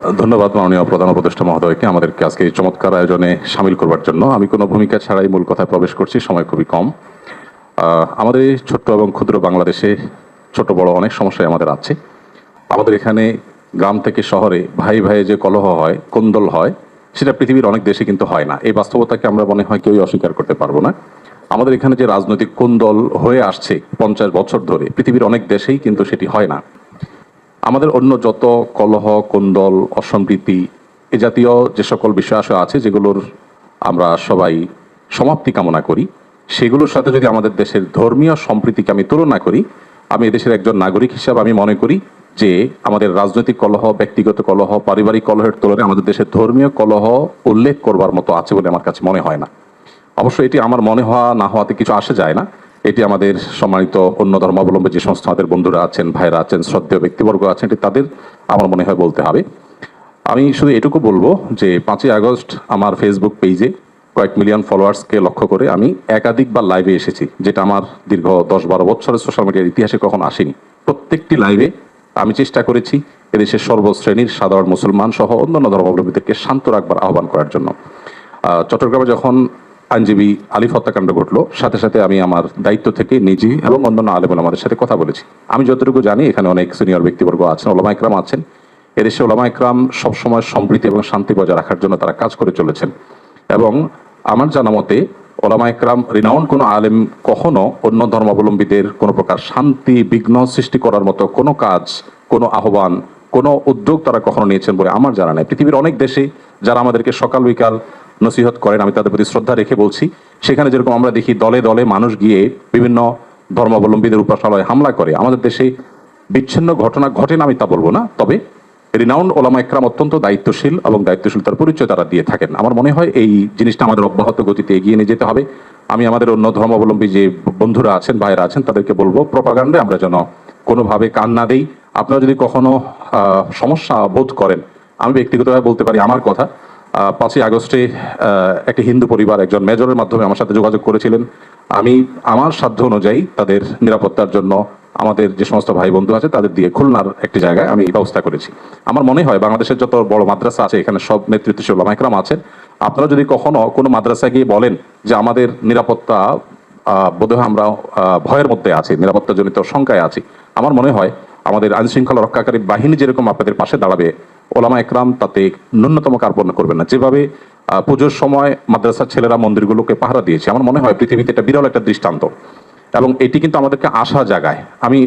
ধন্যবাদ মাননীয় প্রধান উপদেষ্টা মহোদয়কে আমাদেরকে আজকে এই চমৎকার আয়োজনে সামিল করবার জন্য। আমি কোনো ভূমিকা ছাড়াই মূল কথায় প্রবেশ করছি, সময় খুবই কম। আমাদের এই ছোট্ট এবং ক্ষুদ্র বাংলাদেশে ছোট বড় অনেক সমস্যাই আমাদের আছে। আমাদের এখানে গ্রাম থেকে শহরে ভাই ভাইয়ে যে কলহ হয়, কোন্দল হয়, সেটা পৃথিবীর অনেক দেশে কিন্তু হয় না। এই বাস্তবতাকে আমরা মনে হয় কেউই অস্বীকার করতে পারবো না। আমাদের এখানে যে রাজনৈতিক কোন্দল হয়ে আসছে 50 বছর ধরে, পৃথিবীর অনেক দেশেই কিন্তু সেটি হয় না। আমাদের অন্য যত কলহ, কোন্দল, অসম্প্রীতি এ জাতীয় যে সকল বিষয় আছে যেগুলোর আমরা সবাই সমাপ্তি কামনা করি, সেগুলোর সাথে যদি আমাদের দেশের ধর্মীয় সম্প্রীতিকে আমি তুলনা করি, আমি এদেশের একজন নাগরিক হিসাবে আমি মনে করি যে আমাদের রাজনৈতিক কলহ, ব্যক্তিগত কলহ, পারিবারিক কলহের তুলনায় আমাদের দেশের ধর্মীয় কলহ উল্লেখ করবার মতো আছে বলে আমার কাছে মনে হয় না। অবশ্য এটি আমার মনে হওয়া না হওয়াতে কিছু আসে যায় না। এটি আমাদের সম্মানিত অন্য ধর্মাবলম্বী যে সমস্ত আমাদের বন্ধুরা আছেন, ভাইরা আছেন, শ্রদ্ধেয় ব্যক্তিবর্গ আছেন, এটি তাদের আমার মনে হয় বলতে হবে। আমি শুধু এটুকু বলবো যে 5ই আগস্ট আমার ফেসবুক পেজে কয়েক মিলিয়ন ফলোয়ার্সকে লক্ষ্য করে আমি একাধিকবার লাইভে এসেছি, যেটা আমার দীর্ঘ 10-12 বছরের সোশ্যাল মিডিয়ার ইতিহাসে কখনো আসেনি। প্রত্যেকটি লাইভে আমি চেষ্টা করেছি এদেশের সর্বশ্রেণীর সাধারণ মুসলমান সহ অন্যান্য ধর্মাবলম্বীদেরকে শান্ত রাখবার আহ্বান করার জন্য। চট্টগ্রামে যখন আইনজীবী আলিফ হত্যাকাণ্ড ঘটলো, সাথে সাথে আমি আমার দায়িত্ব থেকে নিজে এবং অন্যান্য আলেম ওলামাদের সাথে কথা বলেছি। আমি যতটুকু জানি এখানে অনেক সিনিয়র ব্যক্তিবর্গ আছেন, ওলামা ইকরাম আছেন। এদেশে ওলামা ইকরাম সবসময় সম্প্রীতি এবং শান্তি বজায় রাখার জন্য তারা কাজ করে চলেছেন। এবং আমার জানা মতে ওলামা ইকরাম রিনাউন্ড কোনো আলেম কখনো অন্য ধর্মাবলম্বীদের কোনো প্রকার শান্তি বিঘ্ন সৃষ্টি করার মতো কোনো কাজ, কোনো আহ্বান, কোনো উদ্যোগ তারা কখনো নিয়েছেন বলে আমার জানা নেই। পৃথিবীর অনেক দেশে যারা আমাদেরকে সকাল বিকাল নসিহত করেন, আমি তাদের প্রতি শ্রদ্ধা রেখে বলছি, সেখানে যেরকম আমরা দেখি দলে দলে মানুষ গিয়ে বিভিন্ন ধর্মাবলম্বীদের উপাসনালয়ে হামলা করে, আমাদের দেশে বিচ্ছিন্ন ঘটনা ঘটে না আমি তা বলবো না, তবে রিনাউন্ড ওলামা ইকরাম অত্যন্ত দায়িত্বশীল এবং দায়িত্বশীলতার পরিচয় তারা দিয়ে থাকেন। আমার মনে হয় এই জিনিসটা আমাদের অব্যাহত গতিতে এগিয়ে নিয়ে যেতে হবে। আমি আমাদের অন্য ধর্মাবলম্বী যে বন্ধুরা আছেন, ভাইয়েরা আছেন, তাদেরকে বলবো প্রপাগান্ডে আমরা যেন কোনোভাবে কান না দেই। আপনারা যদি কখনো সমস্যা বোধ করেন, আমি ব্যক্তিগতভাবে বলতে পারি আমার কথা। 5ই আগস্টে একটি হিন্দু পরিবার একজন মেজরের মাধ্যমে আমার সাথে যোগাযোগ করেছিলেন। আমি আমার সাধ্য অনুযায়ী তাদের নিরাপত্তার জন্য আমাদের যে সমস্ত ভাই বন্ধু আছে তাদের দিয়ে খুলনার একটি জায়গায় আমি ব্যবস্থা করেছি। আমার মনে হয় বাংলাদেশের যত বড় মাদ্রাসা আছে এখানে সব নেতৃত্বশীল ওলামা ইকরাম আছেন। আপনারা যদি কখনো কোনো মাদ্রাসায় গিয়ে বলেন যে আমাদের নিরাপত্তা বোধহয় আমরা ভয়ের মধ্যে আছি, নিরাপত্তাজনিত শঙ্কায় আছি, আমার মনে হয় আমাদের আইনশৃঙ্খলা রক্ষাকারী বাহিনী যেরকম আপনাদের পাশে দাঁড়াবে, ওলামা একরাম তাতে ন্যূনতম কার্পণ্য করবেন না। যেভাবে পুজোর সময় মাদ্রাসার ছেলেরা মন্দিরগুলোকে পাহারা দিয়েছে, আমার মনে হয় পৃথিবীতে এটা বিরল একটা দৃষ্টান্ত এবং এটি কিন্তু আমাদেরকে আশা জাগায়। আমি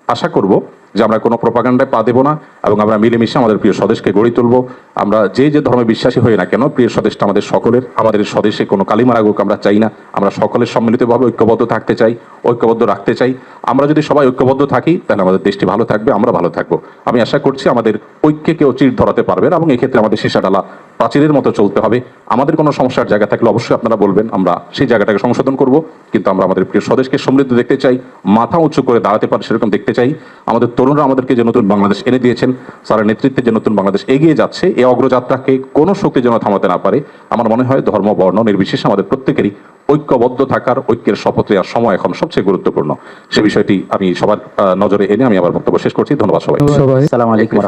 আশা করব যে আমরা কোনো প্রপাগান্ডায় পা দেব না এবং আমরা মিলেমিশে আমাদের প্রিয় স্বদেশকে গড়ে তুলব। আমরা যে যে ধর্মে বিশ্বাসী হই না কেন, প্রিয় স্বদেশটা আমাদের সকলের। আমাদের স্বদেশে কোনো কালিমার আগুক আমরা চাই না। আমরা সকলের সম্মিলিতভাবে ঐক্যবদ্ধ থাকতে চাই, ঐক্যবদ্ধ রাখতে চাই। আমরা যদি সবাই ঐক্যবদ্ধ থাকি তাহলে আমাদের দেশটি ভালো থাকবে, আমরা ভালো থাকবো। আমি আশা করছি আমাদের ঐক্যে কেউ চির ধরাতে পারবেন এবং এক্ষেত্রে আমাদের সীসাডালা প্রাচীরের মতো চলতে হবে। আমাদের কোনো সমস্যার জায়গা থাকলে অবশ্যই আপনারা বলবেন, আমরা সেই জায়গাটাকে সংশোধন করব। কিন্তু আমরা আমাদের প্রিয় স্বদেশকে সমৃদ্ধ দেখতে চাই, মাথা উঁচু করে দাঁড়াতে পারে সেরকম দেখতে চাই। আমাদের তরুণরা আমাদেরকে যে নতুন বাংলাদেশ এনে দিয়েছেন, স্যারের নেতৃত্বে যে নতুন বাংলাদেশ এগিয়ে যাচ্ছে, এই অগ্রযাত্রাকে কোনো শক্তি যেন থামাতে না পারে। আমার মনে হয় ধর্ম বর্ণ নির্বিশেষে আমাদের প্রত্যেকেরই ঐক্যবদ্ধ থাকার, ঐক্যের শপথ নেওয়ার সময় এখন সবচেয়ে গুরুত্বপূর্ণ। সে বিষয়টি আমি সবার নজরে এনে আমি আমার বক্তব্য শেষ করছি। ধন্যবাদ সবাই। আসসালামু আলাইকুম।